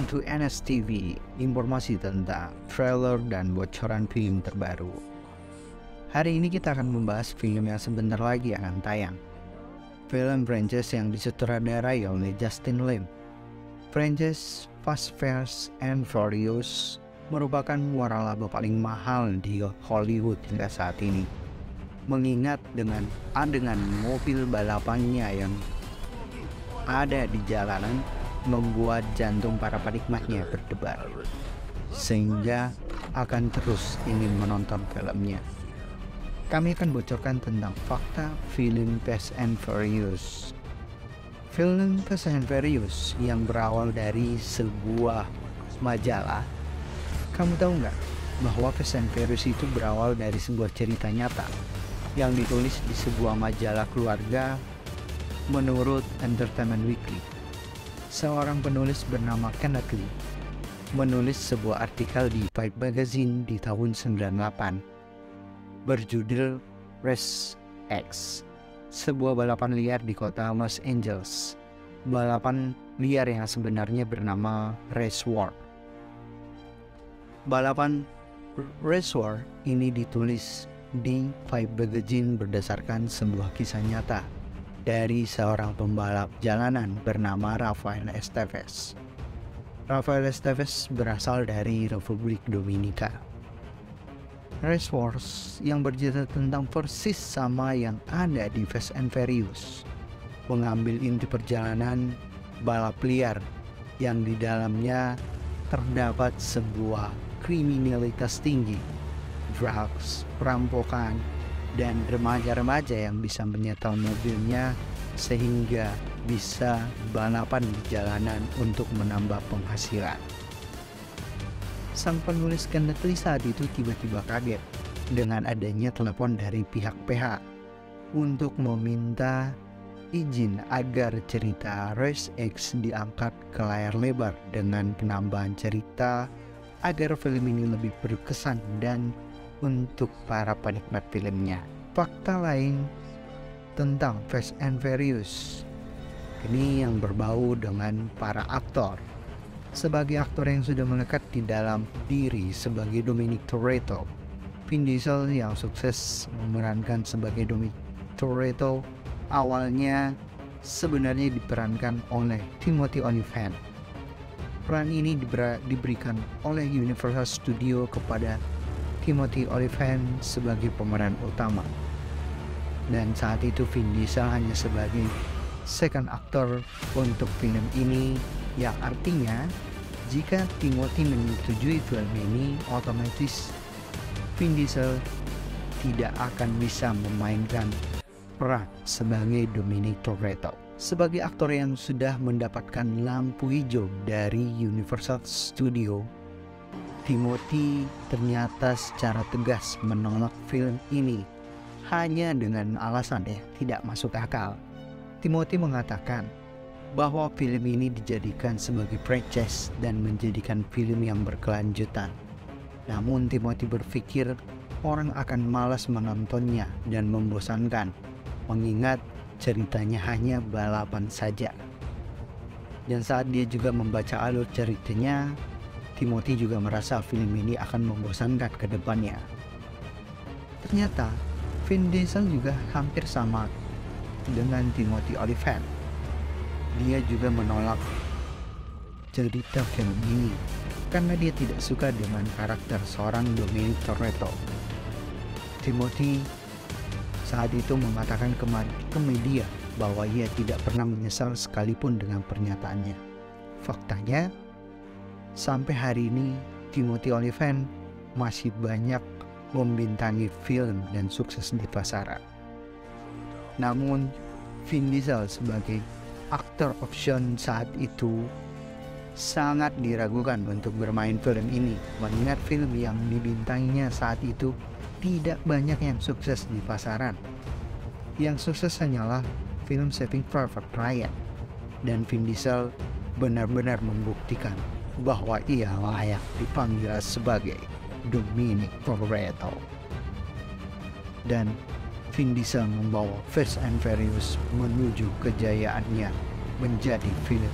Welcome to NSTV, informasi tentang trailer dan bocoran film terbaru. Hari ini kita akan membahas film yang sebentar lagi akan tayang. Film franchise yang disutradarai oleh Justin Lin. Franchise Fast and Furious merupakan waralaba paling mahal di Hollywood hingga saat ini. Mengingat dengan adegan mobil balapannya yang ada di jalanan, membuat jantung para penikmatnya berdebar, sehingga akan terus ingin menonton filmnya. Kami akan bocorkan tentang fakta film Fast and Furious. Film Fast and Furious yang berawal dari sebuah majalah. Kamu tahu nggak bahwa Fast and Furious itu berawal dari sebuah cerita nyata yang ditulis di sebuah majalah keluarga menurut Entertainment Weekly. Seorang penulis bernama Kenneth Lee menulis sebuah artikel di Vibe Magazine di tahun 98 berjudul Race X, sebuah balapan liar di kota Los Angeles. Balapan liar yang sebenarnya bernama Race War. Balapan Race War ini ditulis di Vibe Magazine berdasarkan sebuah kisah nyata dari seorang pembalap jalanan bernama Rafael Esteves. Rafael Esteves berasal dari Republik Dominika. Race Wars yang bercerita tentang persis sama yang ada di Fast and Furious, mengambil inti perjalanan balap liar yang di dalamnya terdapat sebuah kriminalitas tinggi, drugs, perampokan, dan remaja-remaja yang bisa menyetel mobilnya sehingga bisa balapan di jalanan untuk menambah penghasilan. Sang penulis Kenneth Lee saat itu tiba-tiba kaget dengan adanya telepon dari pihak PH untuk meminta izin agar cerita Race X diangkat ke layar lebar dengan penambahan cerita agar film ini lebih berkesan dan untuk para penikmat filmnya. Fakta lain tentang Fast and Furious ini yang berbau dengan para aktor. Sebagai aktor yang sudah melekat di dalam diri sebagai Dominic Toretto, Vin Diesel yang sukses memerankan sebagai Dominic Toretto awalnya sebenarnya diperankan oleh Timothy Olyphant. Peran ini diberikan oleh Universal Studio kepada Timothy Olyphant sebagai pemeran utama, dan saat itu Vin Diesel hanya sebagai second actor untuk film ini, yang artinya jika Timothy menyetujui film ini, otomatis Vin Diesel tidak akan bisa memainkan peran sebagai Dominic Toretto. Sebagai aktor yang sudah mendapatkan lampu hijau dari Universal Studio, Timothy ternyata secara tegas menolak film ini hanya dengan alasan tidak masuk akal. Timothy mengatakan bahwa film ini dijadikan sebagai franchise dan menjadikan film yang berkelanjutan. Namun Timothy berpikir orang akan malas menontonnya dan membosankan, mengingat ceritanya hanya balapan saja. Dan saat dia juga membaca alur ceritanya, Timothy juga merasa film ini akan membosankan ke depannya. Ternyata Vin Diesel juga hampir sama dengan Timothy Olyphant. Dia juga menolak cerita film ini karena dia tidak suka dengan karakter seorang Dominic Toretto. Timothy saat itu mengatakan ke media bahwa ia tidak pernah menyesal sekalipun dengan pernyataannya. Faktanya, sampai hari ini Timothy Olyphant masih banyak membintangi film dan sukses di pasaran. Namun Vin Diesel sebagai aktor option saat itu sangat diragukan untuk bermain film ini, mengingat film yang dibintanginya saat itu tidak banyak yang sukses di pasaran. Yang sukses hanyalah film Saving Private Ryan, dan Vin Diesel benar-benar membuktikan bahwa ia layak dipanggil sebagai Dominic Toretto. Dan Vin Diesel membawa Fast and Furious menuju kejayaannya menjadi film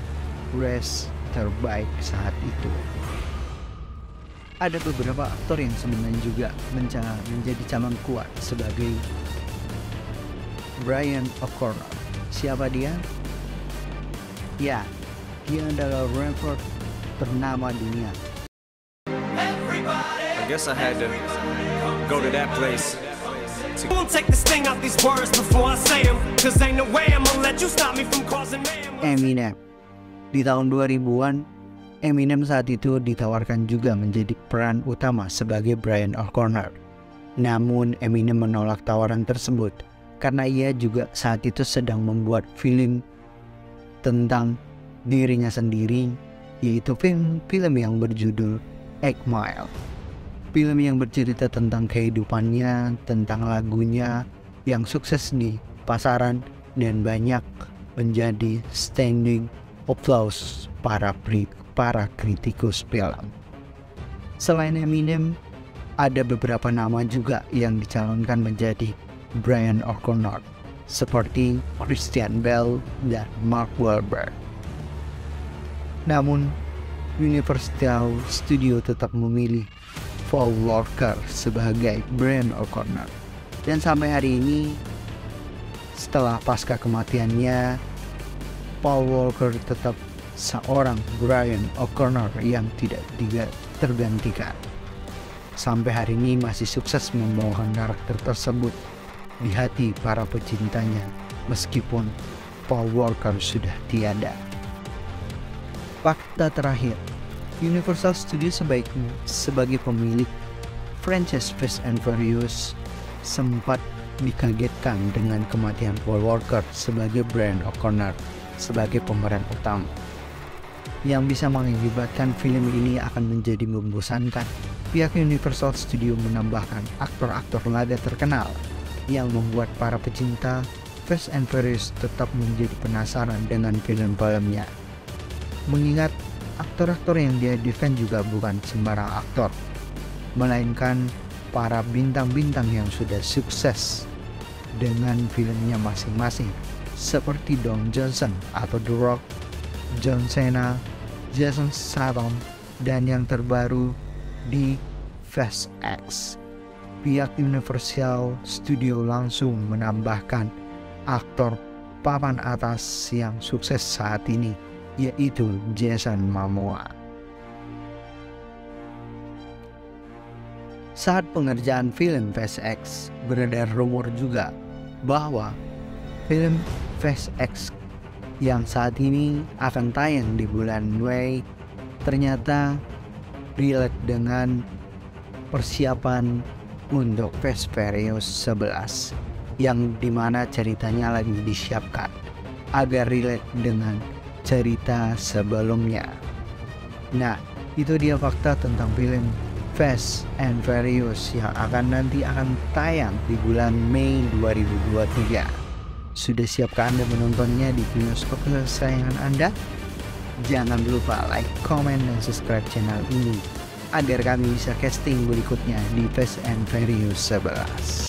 Race terbaik saat itu. Ada beberapa aktor yang sebenarnya juga menjadi calon kuat sebagai Brian O'Connor. Siapa dia? Ya, dia adalah rapper ternama dunia. I guess I had to go to that place. Won't take this thing out these words before I say them, cause ain't no way I'm gonna let you stop me from causing mayhem. Eminem. Di tahun 2000-an, Eminem saat itu ditawarkan juga menjadi peran utama sebagai Brian O'Connor. Namun Eminem menolak tawaran tersebut karena ia juga saat itu sedang membuat film tentang dirinya sendiri, yaitu film yang berjudul 8 Mile. Film yang bercerita tentang kehidupannya, tentang lagunya yang sukses di pasaran dan banyak menjadi standing applause para kritikus film. Selain Eminem, ada beberapa nama juga yang dicalonkan menjadi Brian O'Connor, seperti Christian Bale dan Mark Wahlberg. Namun, Universal Studio tetap memilih Paul Walker sebagai Brian O'Connor. Dan sampai hari ini, setelah pasca kematiannya, Paul Walker tetap seorang Brian O'Connor yang tidak tergantikan. Sampai hari ini masih sukses membawakan karakter tersebut di hati para pecintanya, meskipun Paul Walker sudah tiada. Fakta terakhir, Universal Studios sebagai pemilik franchise Fast and Furious sempat dikagetkan dengan kematian Paul Walker sebagai Brian O'Connor sebagai pemeran utama, yang bisa mengakibatkan film ini akan menjadi membosankan. Pihak Universal Studios menambahkan aktor-aktor laga terkenal yang membuat para pecinta Fast and Furious tetap menjadi penasaran dengan film-filmnya. Mengingat aktor-aktor yang dihadirkan juga bukan sembarang aktor, melainkan para bintang-bintang yang sudah sukses dengan filmnya masing-masing, seperti Dwayne Johnson atau The Rock, John Cena, Jason Statham, dan yang terbaru di Fast X. Pihak Universal Studio langsung menambahkan aktor papan atas yang sukses saat ini, yaitu Jason Momoa. Saat pengerjaan film Fast X, beredar rumor juga bahwa film Fast X yang saat ini akan tayang di bulan Mei ternyata relate dengan persiapan untuk Fast Furious 11, yang dimana ceritanya lagi disiapkan agar relate dengan cerita sebelumnya. Nah, itu dia fakta tentang film Fast and Furious yang akan tayang di bulan Mei 2023. Sudah siapkah Anda menontonnya di bioskop kesayangan Anda? Jangan lupa like, comment, dan subscribe channel ini agar kami bisa casting berikutnya di Fast and Furious 11.